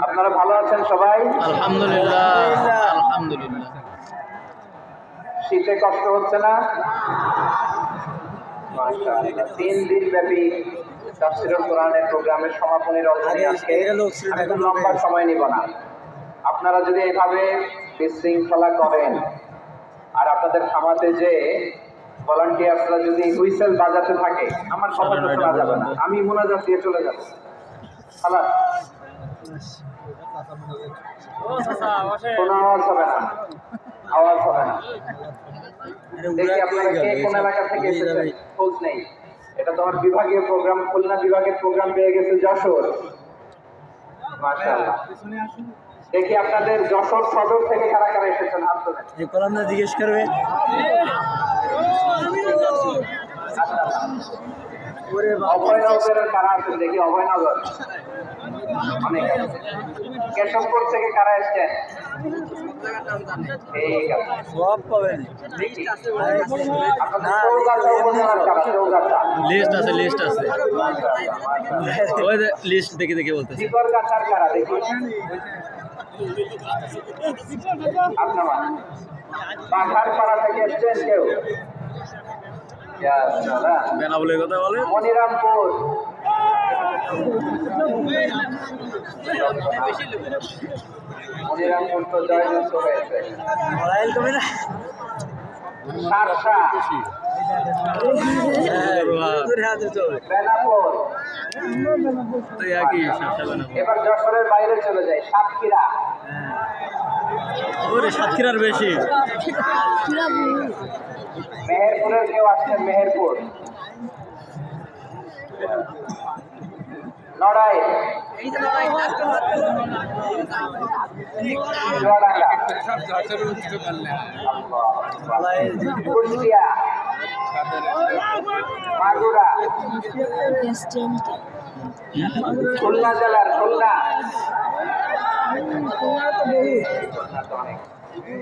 আপনারা ভালো আছেন সবাই? আলহামদুলিল্লাহ আলহামদুলিল্লাহ। শীতে কষ্ট হচ্ছে না? মাশাআল্লাহ। 3 দিন ব্যাপী তাফসীরুল কোরআনের প্রোগ্রামের সমাপনী রজনী আজকে। আমি খুব লম্বা সময় নিব না। আপনারা যদি এইভাবে বিশৃঙ্খলা করেন আর আপনাদের থামাতে যে ভলান্টিয়ার্সরা যদি হুইসেল বাজাতে থাকে, আমার কথাটা শোনা যাবে না, আমি মোনাজাত দিয়ে চলে যাব। খালাস, কোনো আওয়াজ হবে না, আওয়াজ হবে না। দেখি আপনারা কে কোন এলাকা থেকে এসেছেন, খোঁজ নেই। এটা তো আমার বিভাগীয় প্রোগ্রাম, খুলনা বিভাগের প্রোগ্রাম পেয়ে গেছে যশোর। মাশাআল্লাহ। দেখি আপনাদের যশোর সদর থেকে কারা কারা এসেছেন, হাত তোলেন। জিজ্ঞেস করবে অভয়নগরের কারা আছেন দেখি, অভয়নগর অনেক আছে। কেশবপুর থেকে কারা এসছেন? ঠিক আছে, সব পাবেন। আপনাদের চৌগাছা উপজেলার কারা? চৌগাছা লিস্ট আছে ওই লিস্ট দেখে দেখে বলতেছে। জিগরগাছার কারা দেখি? আপনার বাঘার পাড়া থেকে এসছেন কেউ? বেনা বলে কথা বলে। মনিরামপুর, মনিরামপুর তো জয়যুক্ত হয়েছে। সারসা, বেনাপোল, এবার যশোরের বাইরে চলে যায়, সাতক্ষীরা। সাতক্ষীরার বেশি। মেহেরপুরের কেউ আসছেন? মেহেরপুর, লড়াই, কুষ্টিয়া, মাগুরা, খুলনা জেলার খুলনা।